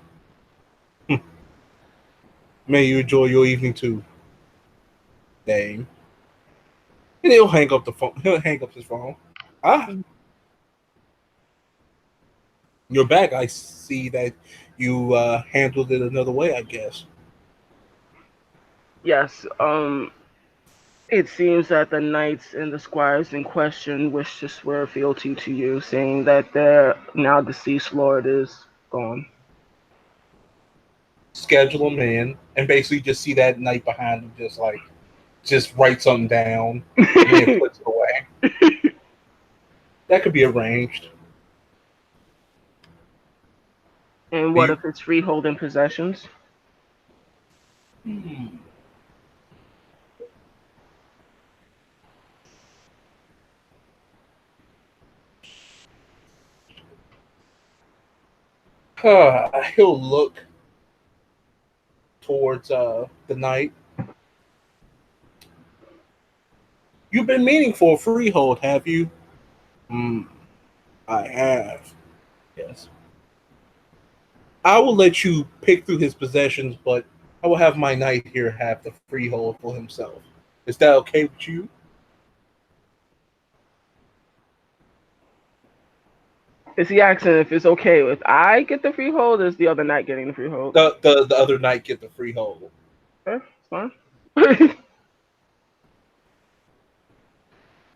Speaker 1: May you enjoy your evening too, Dame. And he'll hang up the phone. He'll hang up his phone. Ah, you're back. I see that you handled it another way. I guess.
Speaker 2: Yes, it seems that the knights and the squires in question wish to swear fealty to you, saying that their now deceased lord is gone.
Speaker 1: Schedule him in, and basically just see that knight behind him, just write something down, and then puts it away. That could be arranged.
Speaker 2: And
Speaker 1: Do
Speaker 2: what
Speaker 1: you?
Speaker 2: if it's freehold and possessions?
Speaker 1: Hmm. He'll look towards the knight. You've been meaning for a freehold, have you? Hmm. I have. Yes. I will let you pick through his possessions, but I will have my knight here have the freehold for himself. Is that okay with you?
Speaker 2: Is he asking if it's okay if I get the freehold, or is the other knight getting the freehold?
Speaker 1: The other knight get the freehold,
Speaker 2: Okay, it's fine.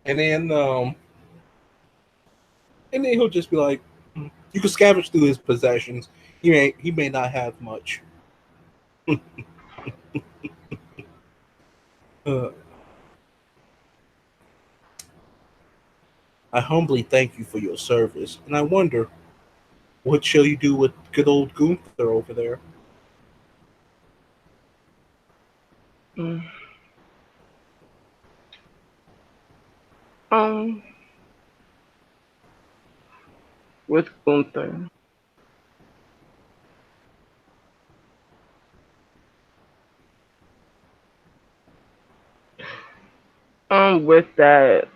Speaker 1: and then he'll just be like, you can scavenge through his possessions. He may not have much. Uh, I humbly thank you for your service, and I wonder what shall you do with good old Gunther over there?
Speaker 2: Mm. um, with Gunther. With that,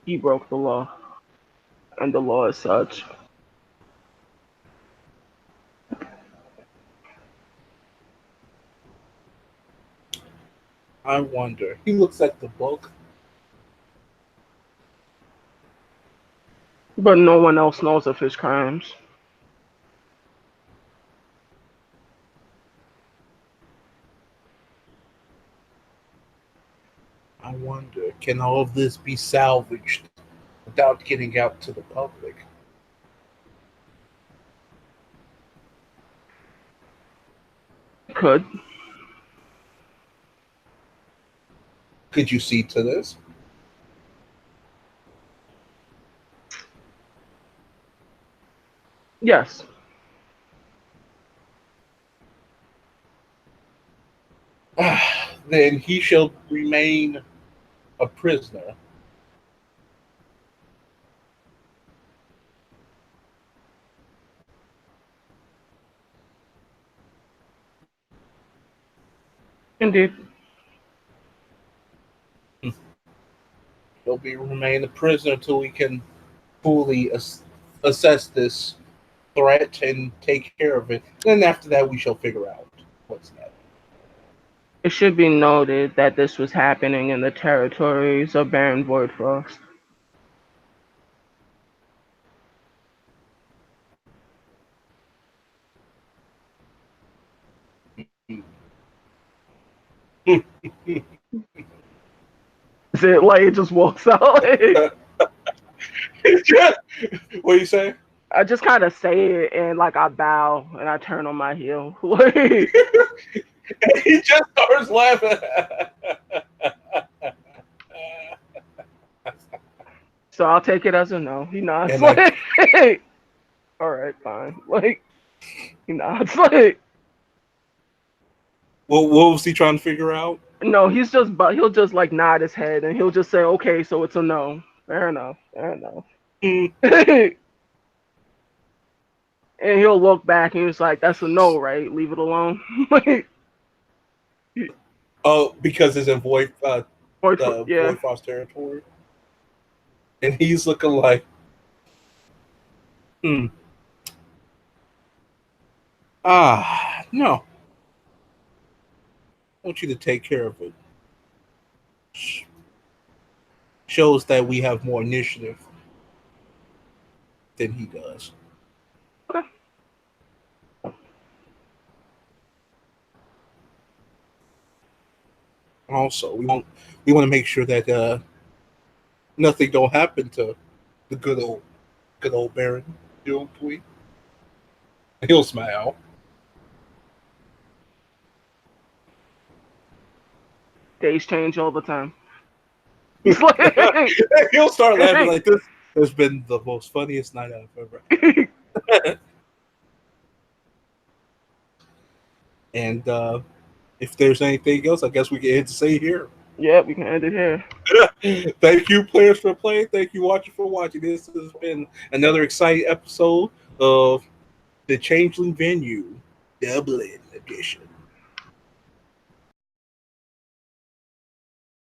Speaker 2: he broke the law, and the law is such.
Speaker 1: I wonder. He looks at the book.
Speaker 2: But no one else knows of his crimes.
Speaker 1: I wonder, can all of this be salvaged without getting out to the public?
Speaker 2: Could.
Speaker 1: Could you see to this?
Speaker 2: Yes.
Speaker 1: Then he shall remain a prisoner.
Speaker 2: Indeed.
Speaker 1: He'll be remain a prisoner until we can fully assess this threat and take care of it. Then after that, we shall figure out what's next.
Speaker 2: It should be noted that this was happening in the territories of Baron Voidfrost. Is it like it just walks out?
Speaker 1: What do you say?
Speaker 2: I just kind of say it and like I bow and I turn on my heel. Like,
Speaker 1: He just starts laughing.
Speaker 2: so I'll take it as a no. He nods
Speaker 1: and I
Speaker 2: like, all right, fine. Like he nods like,
Speaker 1: What was he trying to figure out?
Speaker 2: No, he'll just like nod his head and he'll just say, "Okay, so it's a no." Fair enough. Fair enough.
Speaker 1: Hmm.
Speaker 2: And he'll look back and he's like, "That's a no, right? Leave it alone."
Speaker 1: Oh, because it's in the
Speaker 2: Yeah.
Speaker 1: Void Frost territory, and he's looking like, hmm. No. I want you to take care of it. Shows that we have more initiative than he does.
Speaker 2: Okay.
Speaker 1: Also, we want to make sure that nothing don't happen to the good old Baron. You know, please. He'll smile.
Speaker 2: Days change all the time. He's like,
Speaker 1: He'll start laughing like this. Has been the most funniest night I've ever had. And if there's anything else, I guess we can end to say here.
Speaker 2: yeah, we can end it here.
Speaker 1: Thank you, players, for playing. Thank you, watching, for watching. This has been another exciting episode of the Changeling Venue Dublin edition.